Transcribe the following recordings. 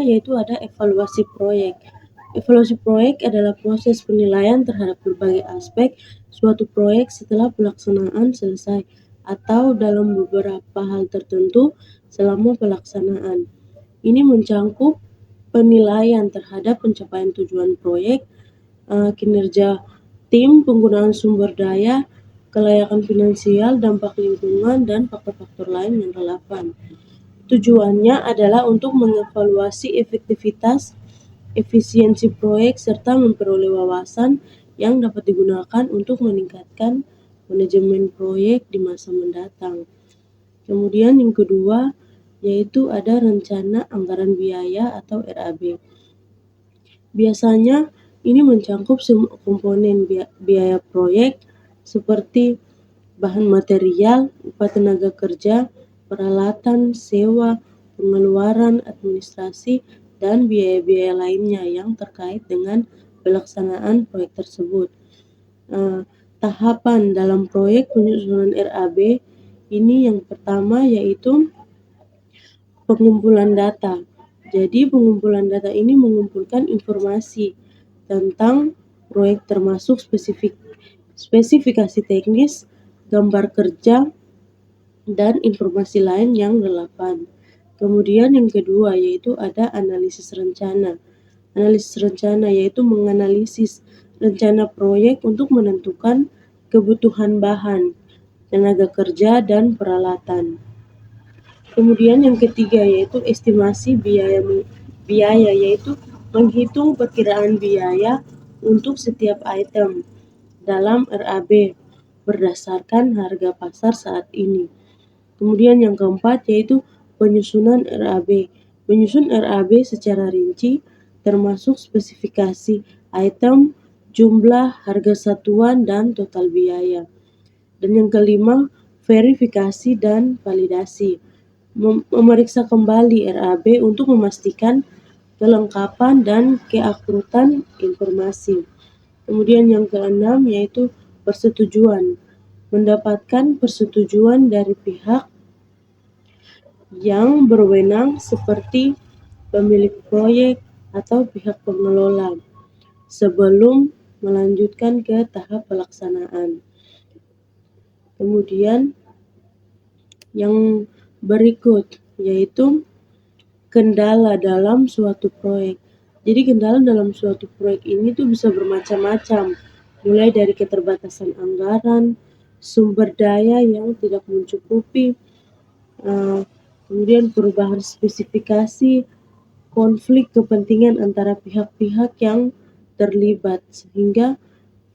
pertama yaitu ada evaluasi proyek. Evaluasi proyek adalah proses penilaian terhadap berbagai aspek suatu proyek setelah pelaksanaan selesai atau dalam beberapa hal tertentu selama pelaksanaan. Ini mencakup penilaian terhadap pencapaian tujuan proyek, kinerja tim, penggunaan sumber daya, kelayakan finansial, dampak lingkungan, dan faktor-faktor lain yang relevan. Tujuannya adalah untuk mengevaluasi efektivitas, efisiensi proyek, serta memperoleh wawasan yang dapat digunakan untuk meningkatkan manajemen proyek di masa mendatang. Kemudian yang kedua yaitu ada rencana anggaran biaya atau RAB. Biasanya ini mencakup semua komponen biaya proyek seperti bahan material, upah tenaga kerja, peralatan, sewa, pengeluaran administrasi, dan biaya-biaya lainnya yang terkait dengan pelaksanaan proyek tersebut. Tahapan dalam proyek penyusunan RAB ini yang pertama yaitu pengumpulan data. Jadi pengumpulan data ini mengumpulkan informasi tentang proyek termasuk spesifikasi teknis, gambar kerja, dan informasi lain yang relevan. Kemudian yang kedua yaitu ada analisis rencana. Analisis rencana yaitu menganalisis rencana proyek untuk menentukan kebutuhan bahan, tenaga kerja, dan peralatan. Kemudian yang ketiga yaitu estimasi biaya yaitu menghitung perkiraan biaya untuk setiap item dalam RAB berdasarkan harga pasar saat ini. Kemudian yang keempat yaitu penyusunan RAB. Menyusun RAB secara rinci termasuk spesifikasi item, jumlah, harga satuan, dan total biaya. Dan yang kelima, verifikasi dan validasi. Memeriksa kembali RAB untuk memastikan kelengkapan dan keakuratan informasi. Kemudian yang keenam yaitu persetujuan. Mendapatkan persetujuan dari pihak yang berwenang seperti pemilik proyek atau pihak pengelola sebelum melanjutkan ke tahap pelaksanaan. Kemudian yang berikut yaitu kendala dalam suatu proyek. Jadi kendala dalam suatu proyek ini tuh bisa bermacam-macam, mulai dari keterbatasan anggaran, sumber daya yang tidak mencukupi, kemudian perubahan spesifikasi, konflik kepentingan antara pihak-pihak yang terlibat, hingga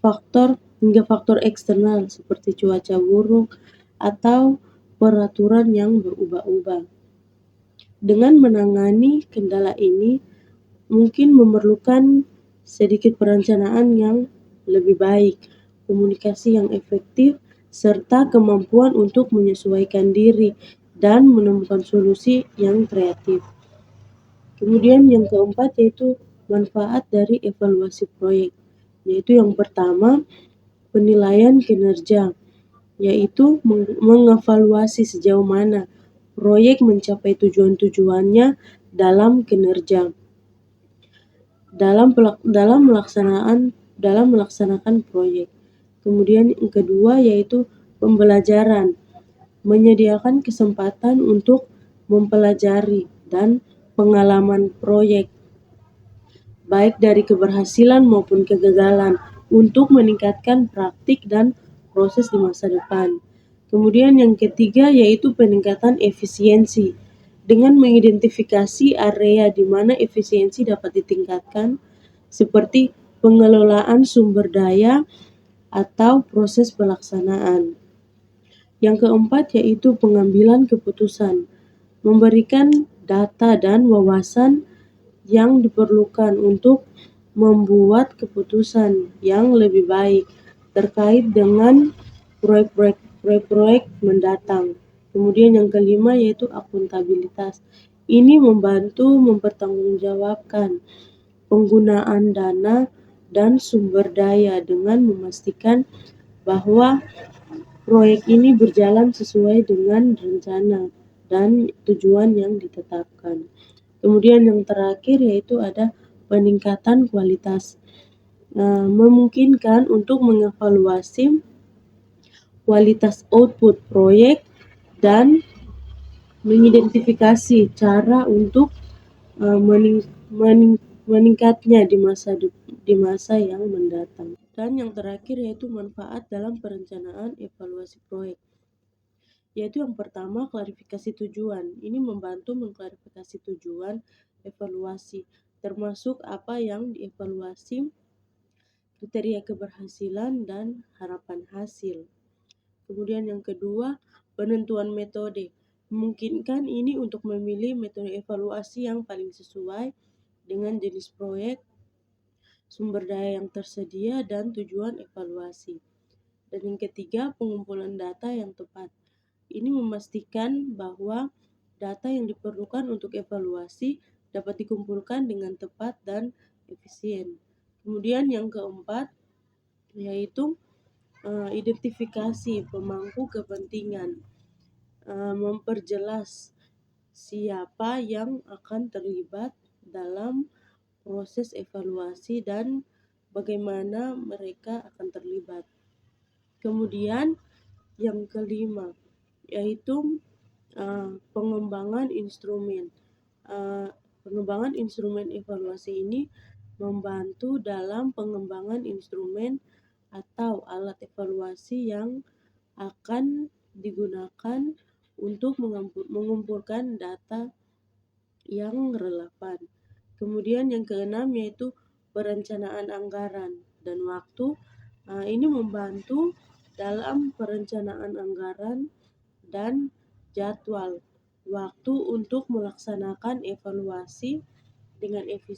faktor eksternal seperti cuaca buruk atau peraturan yang berubah-ubah. Dengan menangani kendala ini mungkin memerlukan sedikit perencanaan yang lebih baik, komunikasi yang efektif, serta kemampuan untuk menyesuaikan diri dan menemukan solusi yang kreatif. Kemudian yang keempat yaitu manfaat dari evaluasi proyek, yaitu yang pertama penilaian kinerja, yaitu mengevaluasi sejauh mana proyek mencapai tujuan-tujuannya dalam kinerja, dalam melaksanakan proyek. Kemudian yang kedua yaitu pembelajaran, menyediakan kesempatan untuk mempelajari dan pengalaman proyek, baik dari keberhasilan maupun kegagalan, untuk meningkatkan praktik dan proses di masa depan. Kemudian yang ketiga yaitu peningkatan efisiensi, dengan mengidentifikasi area di mana efisiensi dapat ditingkatkan, seperti pengelolaan sumber daya atau proses pelaksanaan. Yang keempat yaitu pengambilan keputusan, memberikan data dan wawasan yang diperlukan untuk membuat keputusan yang lebih baik terkait dengan proyek-proyek mendatang. Kemudian yang kelima yaitu akuntabilitas. Ini membantu mempertanggungjawabkan penggunaan dana dan sumber daya dengan memastikan bahwa proyek ini berjalan sesuai dengan rencana dan tujuan yang ditetapkan. Kemudian yang terakhir yaitu ada peningkatan kualitas. Memungkinkan untuk mengevaluasi kualitas output proyek dan mengidentifikasi cara untuk meningkatnya di masa yang mendatang. Dan yang terakhir yaitu manfaat dalam perencanaan evaluasi proyek. Yaitu yang pertama, klarifikasi tujuan. Ini membantu mengklarifikasi tujuan evaluasi, termasuk apa yang dievaluasi, kriteria keberhasilan, dan harapan hasil. Kemudian yang kedua, penentuan metode. Memungkinkan ini untuk memilih metode evaluasi yang paling sesuai dengan jenis proyek, sumber daya yang tersedia, dan tujuan evaluasi. Dan yang ketiga, pengumpulan data yang tepat. Ini memastikan bahwa data yang diperlukan untuk evaluasi dapat dikumpulkan dengan tepat dan efisien. Kemudian yang keempat, yaitu identifikasi pemangku kepentingan, memperjelas siapa yang akan terlibat dalam proses evaluasi dan bagaimana mereka akan terlibat. Kemudian yang kelima yaitu pengembangan instrumen. Pengembangan instrumen evaluasi ini membantu dalam pengembangan instrumen atau alat evaluasi yang akan digunakan untuk mengumpulkan data yang relevan. Kemudian yang keenam yaitu perencanaan anggaran dan waktu. Ini membantu dalam perencanaan anggaran dan jadwal waktu untuk melaksanakan evaluasi dengan efisien.